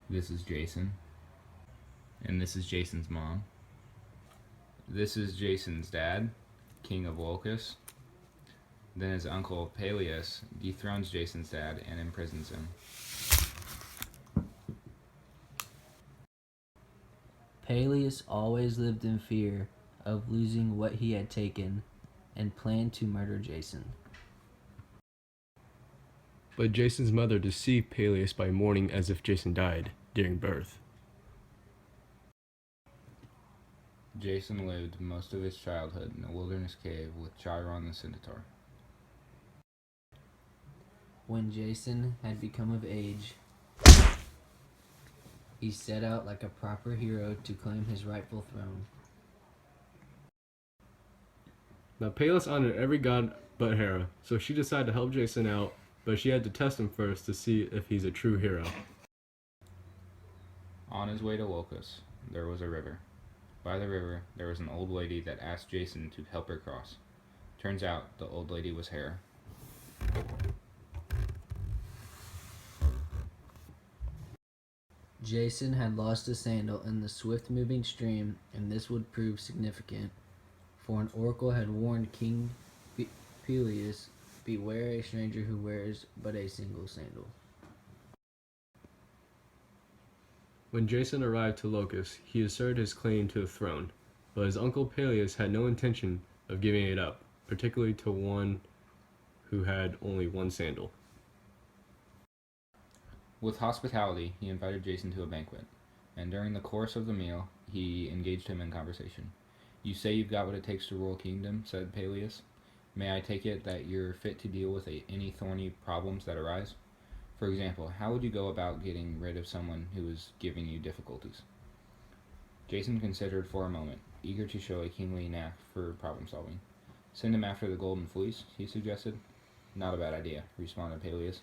This is Jason. And this is Jason's mom. This is Jason's dad, king of Wolcus. Then his uncle Peleus dethrones Jason's dad and imprisons him. Peleus always lived in fear of losing what he had taken and planned to murder Jason. But Jason's mother deceived Peleus by mourning as if Jason died during birth. Jason lived most of his childhood in a wilderness cave with Chiron the Centaur. When Jason had become of age, he set out like a proper hero to claim his rightful throne. Now Peleus honored every god but Hera, so she decided to help Jason out, but she had to test him first to see if he's a true hero. On his way to Wolcus, there was a river. By the river, there was an old lady that asked Jason to help her cross. Turns out, the old lady was Hera. Jason had lost a sandal in the swift-moving stream, and this would prove significant, for an oracle had warned King Peleus, "Beware a stranger who wears but a single sandal." When Jason arrived to Locus, he asserted his claim to the throne, but his uncle Peleus had no intention of giving it up, particularly to one who had only one sandal. With hospitality, he invited Jason to a banquet, and during the course of the meal, he engaged him in conversation. "You say you've got what it takes to rule a kingdom," said Peleus. "May I take it that you're fit to deal with any thorny problems that arise? For example, how would you go about getting rid of someone who is giving you difficulties?" Jason considered for a moment, eager to show a kingly knack for problem solving. "Send him after the golden fleece," he suggested. "Not a bad idea," responded Peleus.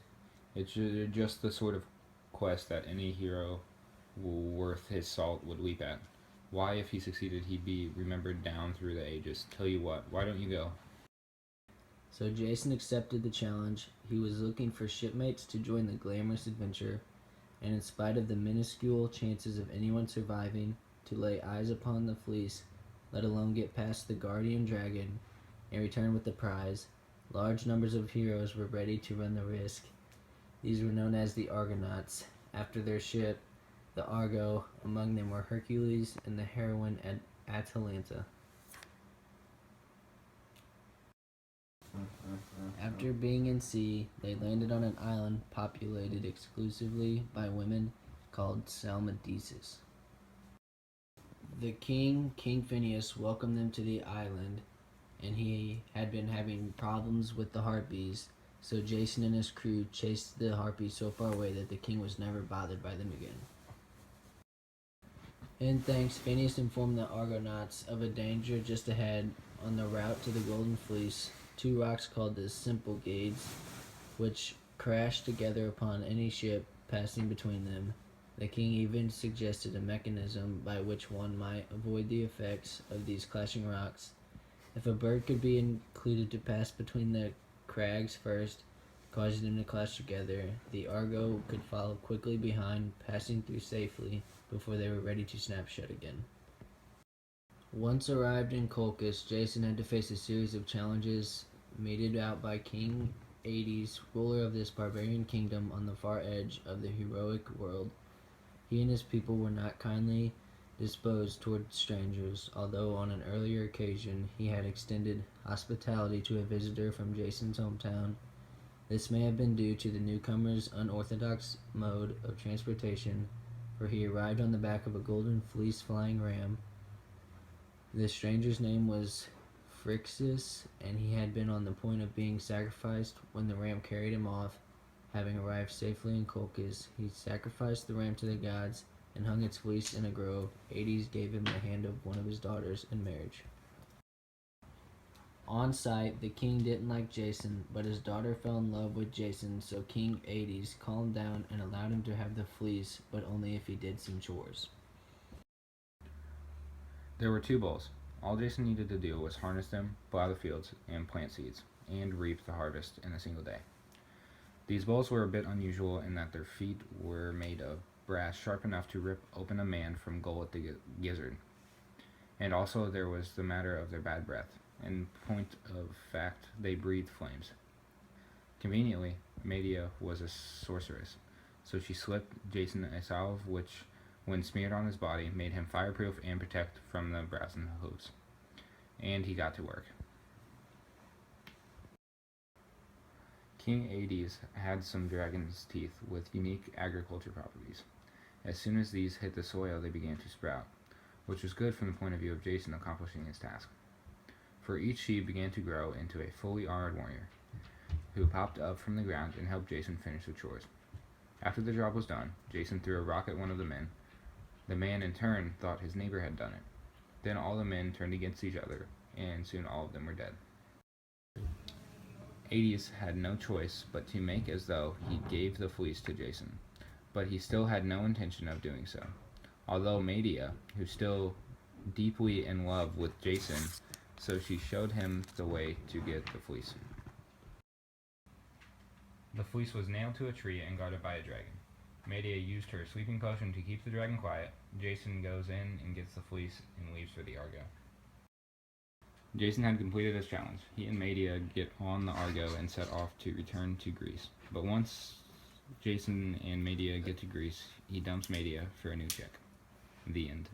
"It's just the sort of quest that any hero worth his salt would leap at. Why, if he succeeded, he'd be remembered down through the ages. Tell you what, why don't you go?" So Jason accepted the challenge. He was looking for shipmates to join the glamorous adventure, and in spite of the minuscule chances of anyone surviving to lay eyes upon the fleece, let alone get past the guardian dragon and return with the prize, large numbers of heroes were ready to run the risk. These were known as the Argonauts, after their ship, the Argo. Among them were Hercules and the heroine Atalanta. After being in sea, they landed on an island populated exclusively by women called Salmadices. The king, King Phineas, welcomed them to the island, and he had been having problems with the harpies, so Jason and his crew chased the harpies so far away that the king was never bothered by them again. In thanks, Phineas informed the Argonauts of a danger just ahead on the route to the Golden Fleece, two rocks called the Symplegades, which crashed together upon any ship passing between them. The king even suggested a mechanism by which one might avoid the effects of these clashing rocks. If a bird could be included to pass between the crags first, causing them to clash together, the Argo could follow quickly behind, passing through safely before they were ready to snap shut again. Once arrived in Colchis, Jason had to face a series of challenges meted out by King Aedes, ruler of this barbarian kingdom on the far edge of the heroic world. He and his people were not kindly disposed toward strangers, although on an earlier occasion he had extended hospitality to a visitor from Jason's hometown. This may have been due to the newcomer's unorthodox mode of transportation, for he arrived on the back of a golden fleece flying ram. The stranger's name was Phrixus, and he had been on the point of being sacrificed when the ram carried him off. Having arrived safely in Colchis, he sacrificed the ram to the gods and hung its fleece in a grove. Aedes gave him the hand of one of his daughters in marriage. On sight, the king didn't like Jason, but his daughter fell in love with Jason, so King Aedes calmed down and allowed him to have the fleece, but only if he did some chores. There were two bulls. All Jason needed to do was harness them, plow the fields, and plant seeds, and reap the harvest in a single day. These bulls were a bit unusual in that their feet were made of brass sharp enough to rip open a man from gullet to gizzard. And also there was the matter of their bad breath. In point of fact, they breathed flames. Conveniently, Medea was a sorceress, so she slipped Jason a salve which, when smeared on his body, made him fireproof and protect from the brazen hooves. And he got to work. King Hades had some dragon's teeth with unique agriculture properties. As soon as these hit the soil, they began to sprout, which was good from the point of view of Jason accomplishing his task. For each she began to grow into a fully armored warrior, who popped up from the ground and helped Jason finish the chores. After the job was done, Jason threw a rock at one of the men. The man in turn thought his neighbor had done it. Then all the men turned against each other, and soon all of them were dead. Hades had no choice but to make as though he gave the fleece to Jason, but he still had no intention of doing so. Although Medea, who still deeply in love with Jason, so she showed him the way to get the fleece. The fleece was nailed to a tree and guarded by a dragon. Medea used her sleeping potion to keep the dragon quiet. Jason goes in and gets the fleece and leaves for the Argo. Jason had completed his challenge. He and Medea get on the Argo and set off to return to Greece. But once Jason and Medea get to Greece, he dumps Medea for a new chick. The end.